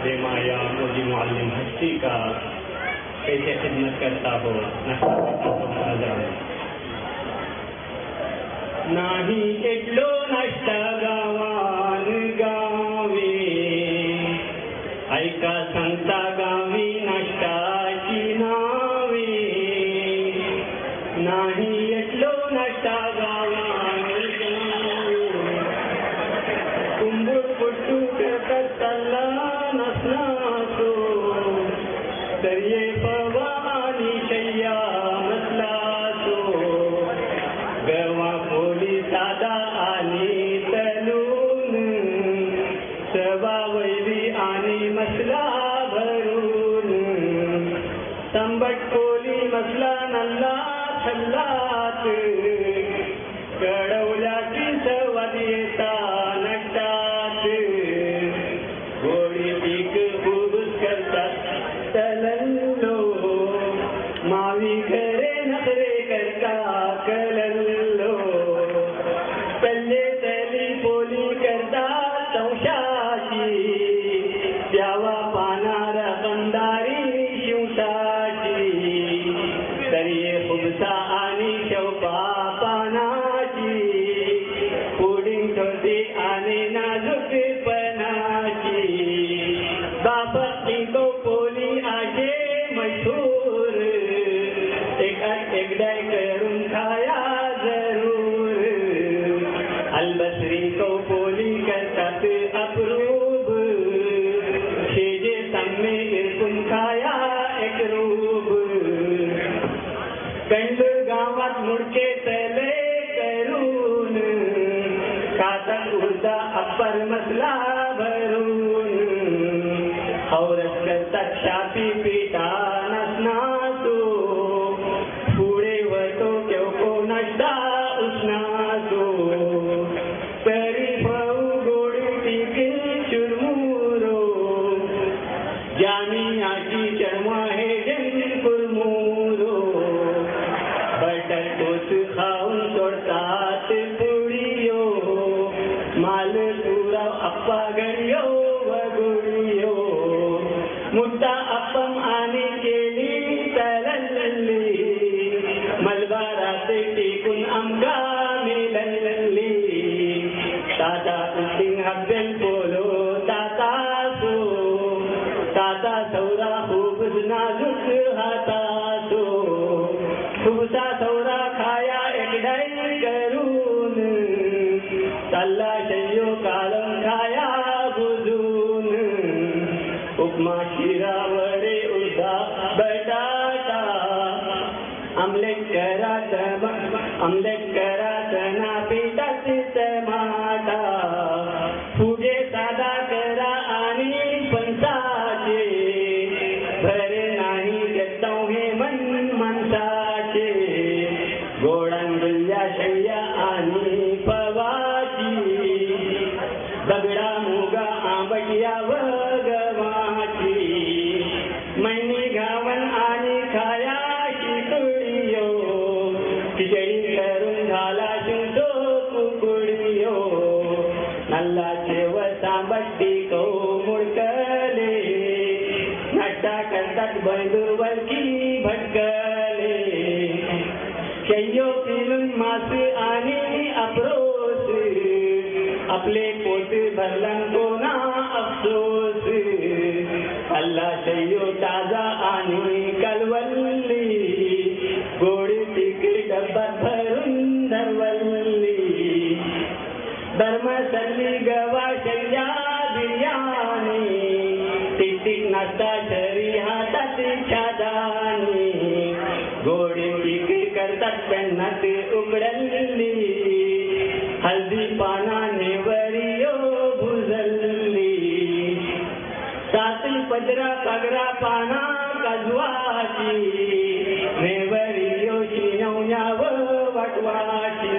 बेमाया Modi Muallem हस्ती का कैसे खिदमत करता हो नाही એટલો नाश्ता गावान गावे ऐका सांगता गावी नाश्ताची नावे नाही એટલો नाश्ता गावान गावे कुंबूड पुट्टू करतात चालला नसनासो तरी पवानी शय्या नसला सो गवा पोली साधा आणि तलून सवा वैरी आणि मसला भरून संबट पोली मसला नल्ला छल्लात कडवल्याची सवाद येता नटात गोडी पीक बुबुस करतात तलल्लो मावी घरे नखरे करता कलल्लो पल्ले तली पोली करता संशाची द्यावा पानार बंदारी शिवसाची तरी खुबसा आणि शौपा पानाची पुडिंग ठोती आणि नाजूकपणाची बापती को पोली आशे मशहूर एकदाय करून खाया जरूर अलबसरी को पोली करतात अप्रूब शेजे सामने इरकून खाया एक रूप कंड गावात मुडके तले करून खातात उर्दा अप्पर मसला भरून औरत करतात शापी पीठा नसनासो पुढे वतो केवको नष्टा उष्णासो तरी भाऊ गोडी टिके चुरमुरो जानी आजी चर्मा हे जन कुरमुरो बटर टोच खाऊन सोडतात पुडियो माल पुरा अप्पा गडियो वगुडियो मुद्दा अप्पम आणि केली तलल्ली मलबारात टिकून आमगा मिलल्ली ताता उसिंग हब्बेल पोलो ताता सो ताता सौरा खूप नाजूक हाता सो खुबसा सौरा खाया एकदाई करून चालला शय्यो कालम खाया बुजून उपमा शिरा वडे उडदा बटाटा आमलेट करा चना पिठात टमाटा फुगे साधा करा आणि फणसाचे भरे नाही देता हे मन मनसाचे गोडान गुल्ल्या शय्या आणि पवाची दगडा मुगा आंबटिया व गव्हाची मैनी घावन आणि खाया शिकुडियो खिचडी करून घाला शिंदो कुकुडियो नल्ला शेव सांबट्टी को मुडकले नाश्ता करतात बंधुवरकी भटकले शय्यो पिलून मास आणि अप्रोस आपले पोट भरलन कोणा अफसोस अल्ला शय्यो ताजा आणि कलवल्ली गोडी तिकीट डब्यात भरून धरवल्ली धर्मसल्ली गवा शय्या बिर्याणी टिक टिक नाश्ता शरी हातात छादानी गोडी तिकीट करतात पेन्नात उघडल्ली हल्दी पाना नेवरियो भुजल्ली सातली पदरा पगरा पाना काजवाची नेवरियो शिनवण्याव वाटवाची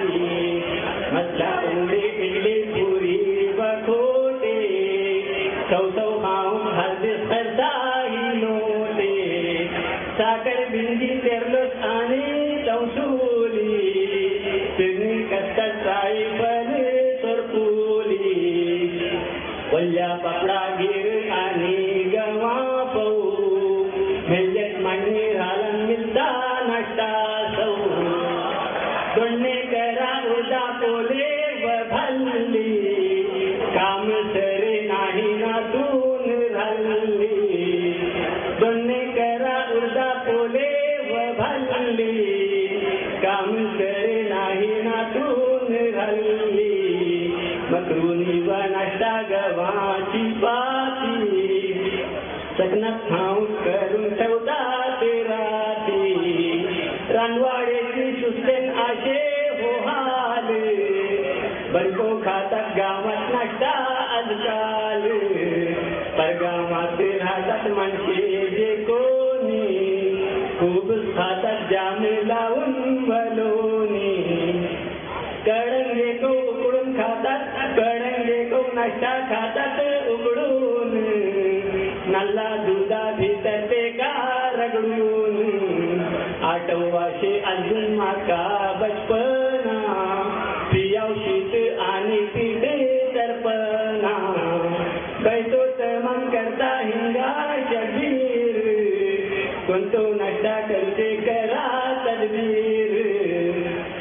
मसला उंडे इडली पुरी बखोटे चौचौ खाऊन हल्दी सरदाही नोटे साखर बिंदी तेरलोस आणि चौसुली तिरणी कट्टा साई पण सोरपुली वल्ल्या पापडा गिर आणि हल्ली काम सरे नाही नातून हल्ली दोन्ही करा उर्दा पोले व भल्ली काम सरे नाही नातून हल्ली मकरुनी व नाश्ता गव्हाची पाती चकनात खाऊ करून ठेवतात राती रानवाड्याची सुस्तेन आशे हो हाल बरको खातात गावात नाश्ता आजकाल परगावात राहतात माणसे जे कोणी खूप खातात जाम लावून बलोनी कळंगे को उकडून खातात कळंगे को नाश्ता खातात उकडून नल्ला दुधा भीतर ते का रगडून आठवाशे अजून माका बचपना पियाव शीत आणि पिठे तरपना बैतो मन करता हिंगा शबीर कोणतो नाश्ता करते करा तदबीर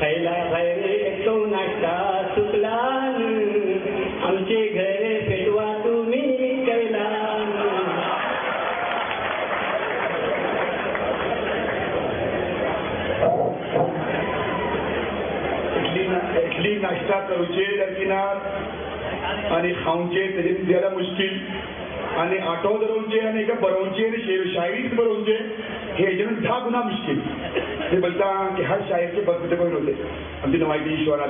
खैला भैरे तो नाश्ता सुकलान आमचे घरे पेटवा तुम्ही कैलान इडली नाश्ता करूचे दर्गिनात आणि खाऊचे तरी द्यायला मुश्किल आणि आठव धरवचे आणि एका बरोवचे आणि शायरीच बरोवचे हे जण 10 गुना मुश्किल ते बोलता की हर शायर के बदबते होते आमची माहिती ईश्वरा